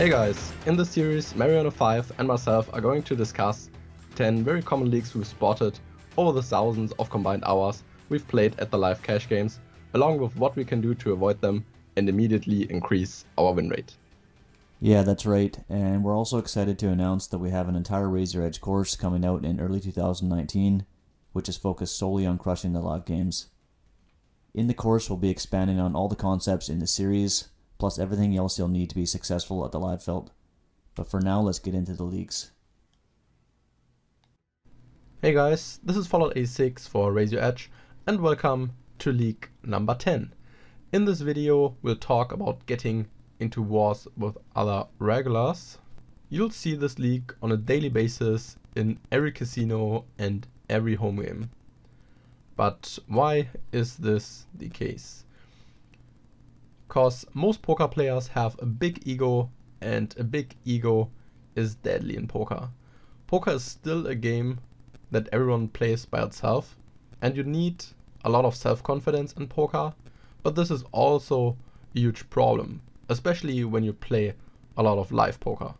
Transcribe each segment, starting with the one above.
Hey guys, in this series Mariano5 and myself are going to discuss 10 very common leaks we've spotted over the thousands of combined hours we've played at the live cash games, along with what we can do to avoid them and immediately increase our win rate. Yeah, that's right, and we're also excited to announce that we have an entire Raise Your Edge course coming out in early 2019, which is focused solely on crushing the live games. In the course, we'll be expanding on all the concepts in the series, plus everything else you'll need to be successful at the live felt. But for now, let's get into the leaks. Hey guys, this is Fallout 86 for Raise Your Edge, and welcome to leak number 10. In this video, we'll talk about getting into wars with other regulars. You'll see this leak on a daily basis in every casino and every home game. But why is this the case? Because most poker players have a big ego, and a big ego is deadly in poker. Poker is still a game that everyone plays by itself, and you need a lot of self-confidence in poker, but this is also a huge problem, especially when you play a lot of live poker.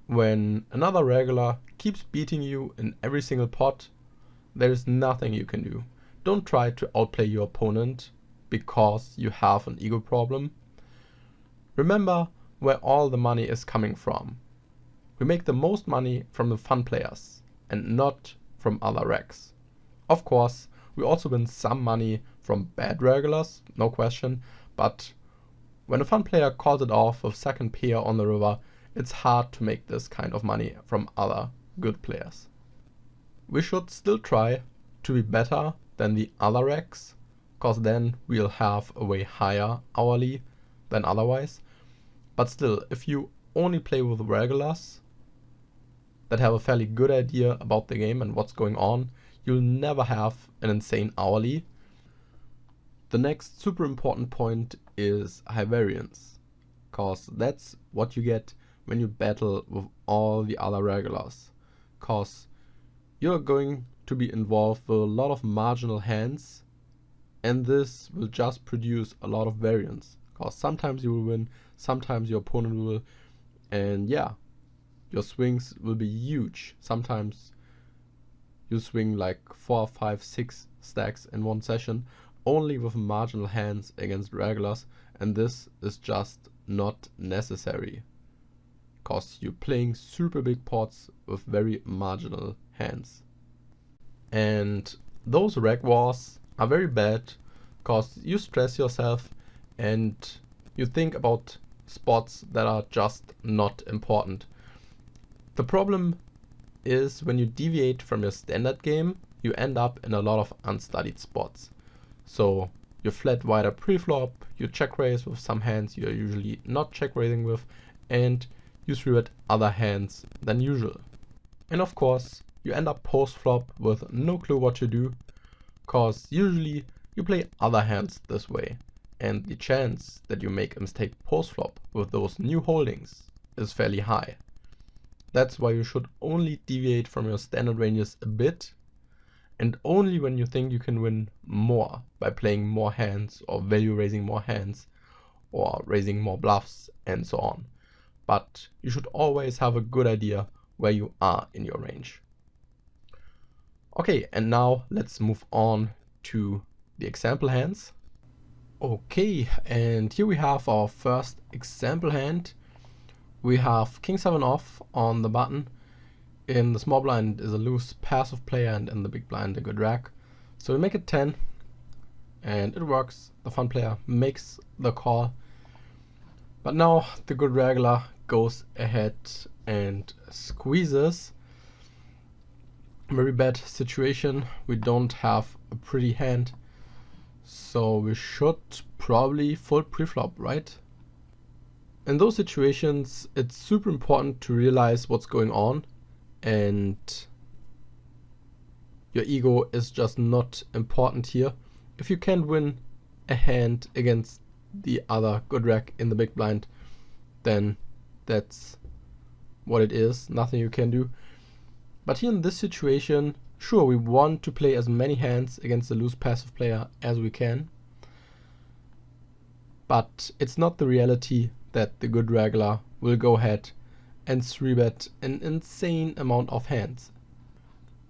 When another regular keeps beating you in every single pot, there is nothing you can do. Don't try to outplay your opponent because you have an ego problem. Remember where all the money is coming from. We make the most money from the fun players and not from other regs. Of course, we also win some money from bad regulars, no question, but when a fun player calls it off with second pair on the river, it's hard to make this kind of money from other good players. We should still try to be better than the other regs, cause then we'll have a way higher hourly than otherwise. But still, if you only play with regulars that have a fairly good idea about the game and what's going on, you'll never have an insane hourly. The next super important point is high variance, cause that's what you get when you battle with all the other regulars, cause you're going to be involved with a lot of marginal hands, and this will just produce a lot of variance, cause sometimes you will win, sometimes your opponent will, and yeah, your swings will be huge. Sometimes you swing like 4, 5, 6 stacks in one session only with marginal hands against regulars, and this is just not necessary, cause you're playing super big pots with very marginal hands. And those reg wars are very bad, cause you stress yourself and you think about spots that are just not important. The problem is when you deviate from your standard game, you end up in a lot of unstudied spots. So you flat wider pre-flop, you check raise with some hands you're usually not check raising with, and you 3-bet other hands than usual. And of course, you end up post-flop with no clue what to do, cause usually you play other hands this way, and the chance that you make a mistake post-flop with those new holdings is fairly high. That's why you should only deviate from your standard ranges a bit, and only when you think you can win more by playing more hands or value raising more hands or raising more bluffs and so on. But you should always have a good idea where you are in your range. Okay, and now let's move on to the example hands. Okay, and here we have our first example hand. We have King 7 off on the button. In the small blind is a loose passive player, and in the big blind a good rag. So we make it 10, and it works. The fun player makes the call. But now the good regular goes ahead and squeezes. Very bad situation. We don't have a pretty hand, so we should probably fold preflop, right? In those situations, it's super important to realize what's going on, and your ego is just not important here. If you can't win a hand against the other good rag in the big blind, then that's what it is, nothing you can do. But here in this situation, sure, we want to play as many hands against the loose passive player as we can, but it's not the reality that the good regular will go ahead and 3-bet an insane amount of hands.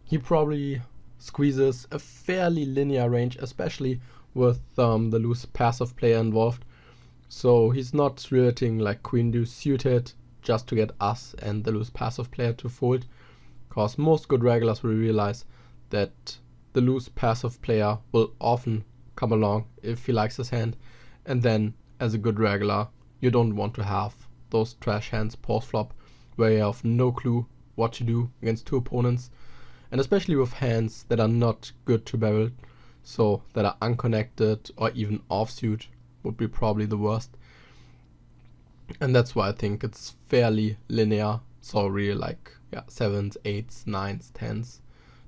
He probably squeezes a fairly linear range, especially with the loose passive player involved. So he's not 3-betting like queen deuce suited just to get us and the loose passive player to fold, because most good regulars will realize that the loose passive player will often come along if he likes his hand, and then as a good regular you don't want to have those trash hands post flop where you have no clue what to do against two opponents, and especially with hands that are not good to barrel, so that are unconnected or even offsuit would be probably the worst. And that's why I think it's fairly linear. So really like 7s, 8s, 9s, 10s,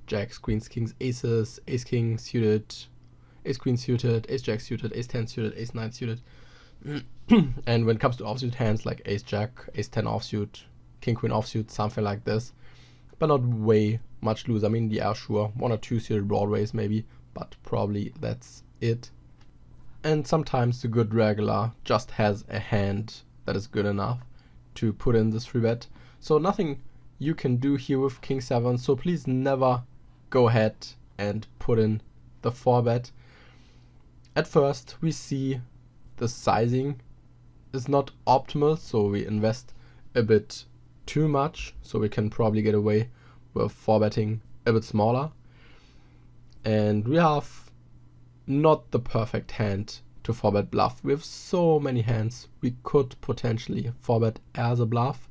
jacks, queens, kings, aces, ace king suited, ace queen suited, ace jack suited, ace 10 suited, ace 9 suited. And when it comes to offsuit hands like ace jack, ace 10 offsuit, king queen offsuit, something like this, but not way much loose. I mean, yeah, sure, 1 or 2 suited broadways maybe, but probably that's it. And sometimes the good regular just has a hand that is good enough to put in this 3-bet. So nothing you can do here with king 7, so please never go ahead and put in the 4-bet. At first we see the sizing is not optimal, so we invest a bit too much, so we can probably get away with 4-betting a bit smaller. And we have not the perfect hand to 4-bet bluff. We have so many hands we could potentially 4-bet as a bluff,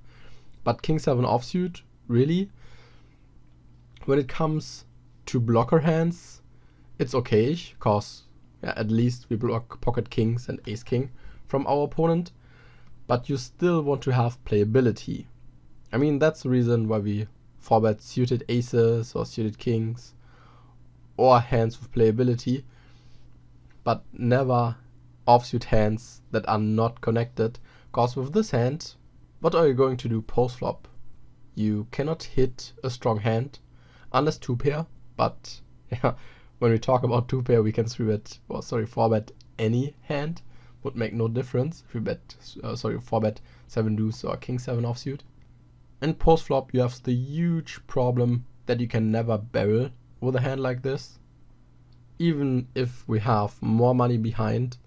but king 7 offsuit, really? When it comes to blocker hands, it's okay, because at least we block pocket kings and ace king from our opponent, but you still want to have playability. I mean, that's the reason why we 4-bet suited aces or suited kings or hands with playability, but never offsuit hands that are not connected, because with this hand, what are you going to do post flop? You cannot hit a strong hand unless 2-pair, but yeah, when we talk about 2-pair we can 4-bet any hand, would make no difference if we 4-bet 7 deuce or king 7 offsuit. And post flop you have the huge problem that you can never barrel with a hand like this. Even if we have more money behind,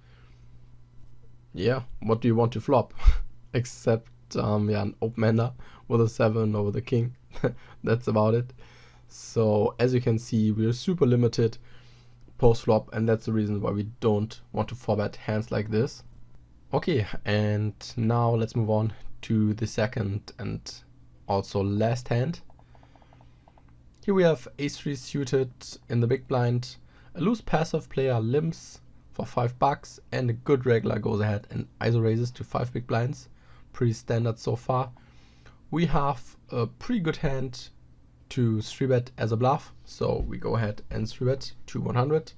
what do you want to flop? Except an open-ender with a 7 or with a king. That's about it. So as you can see, we're super limited post flop, and that's the reason why we don't want to 4-bet hands like this. Okay, and now let's move on to the second and also last hand. Here we have ace 3 suited in the big blind. A loose passive player limps for $5, and a good regular goes ahead and ISO raises to 5 big blinds. Pretty standard so far. We have a pretty good hand to 3-bet as a bluff, so we go ahead and 3-bet to 100.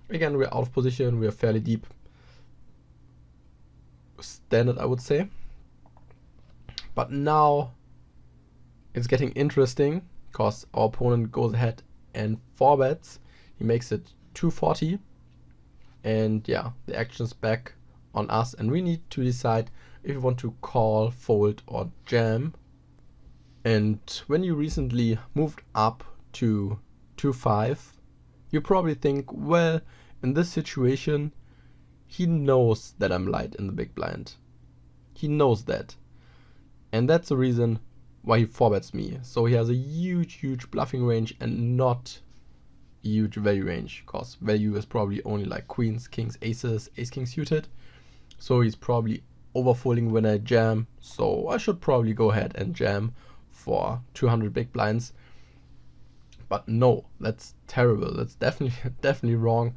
Again, we're out of position, we're fairly deep. Standard, I would say. But now it's getting interesting, because our opponent goes ahead and 4-bets. He makes it 240, and the action's back on us, and we need to decide if we want to call, fold, or jam. And when you recently moved up to 2-5, you probably think, well, in this situation he knows that I'm light in the big blind. He knows that, and that's the reason why he 4-bets me. So he has a huge bluffing range and not huge value range, because value is probably only like queens, kings, aces, ace king suited. So he's probably overfolding when I jam, so I should probably go ahead and jam for 200 big blinds. But no, that's terrible. That's definitely wrong.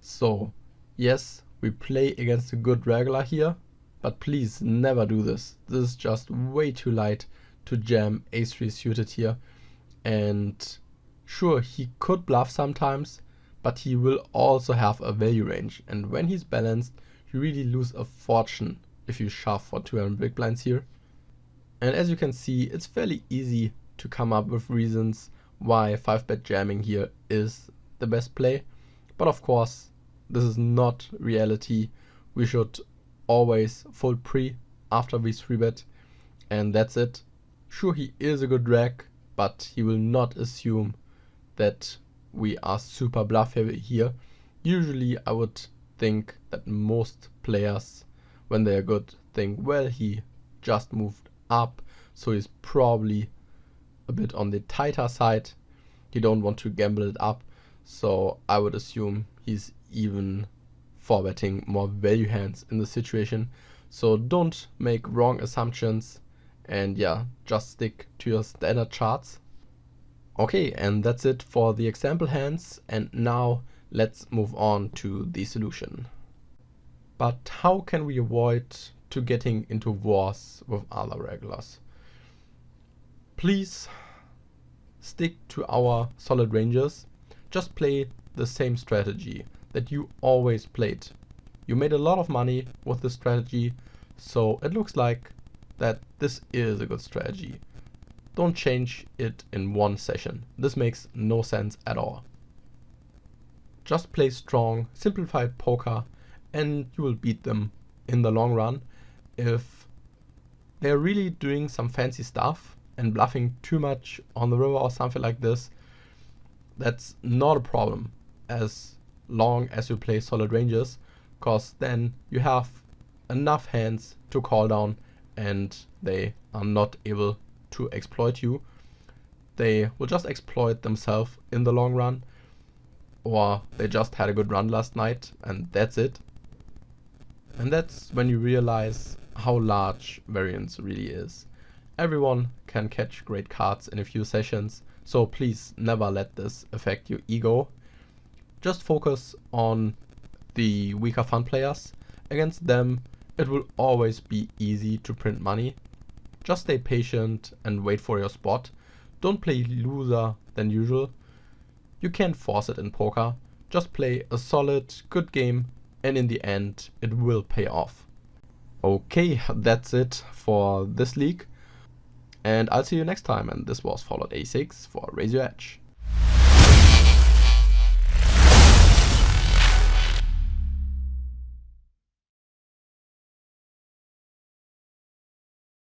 So yes, we play against a good regular here, but please never do this. This is just way too light to jam ace 3 suited here. And sure, he could bluff sometimes, but he will also have a value range, and when he's balanced you really lose a fortune if you shove for 200 big blinds here. And as you can see, it's fairly easy to come up with reasons why 5-bet jamming here is the best play, but of course this is not reality. We should always fold pre after we 3-bet, and that's it. Sure, he is a good reg, but he will not assume that we are super bluff heavy here. Usually I would think that most players, when they are good, think, well, he just moved up, so he's probably a bit on the tighter side. You don't want to gamble it up, so I would assume he's even for betting more value hands in the situation. So don't make wrong assumptions, and yeah, just stick to your standard charts. Okay, and that's it for the example hands, and now let's move on to the solution. But how can we avoid to getting into wars with other regulars? Please stick to our solid ranges. Just play the same strategy that you always played. You made a lot of money with this strategy, so it looks like that this is a good strategy. Don't change it in one session. This makes no sense at all. Just play strong, simplified poker, and you will beat them in the long run. If they're really doing some fancy stuff and bluffing too much on the river or something like this, that's not a problem as long as you play solid ranges, cause then you have enough hands to call down and they are not able to exploit you. They will just exploit themselves in the long run, or they just had a good run last night and that's it. And that's when you realize how large variance really is. Everyone can catch great cards in a few sessions, so please never let this affect your ego. Just focus on the weaker fun players. Against them, it will always be easy to print money. Just stay patient and wait for your spot. Don't play looser than usual. You can't force it in poker. Just play a solid, good game, and in the end, it will pay off. Okay, that's it for this league. And I'll see you next time, and this was Fallout 86 for Raise Your Edge.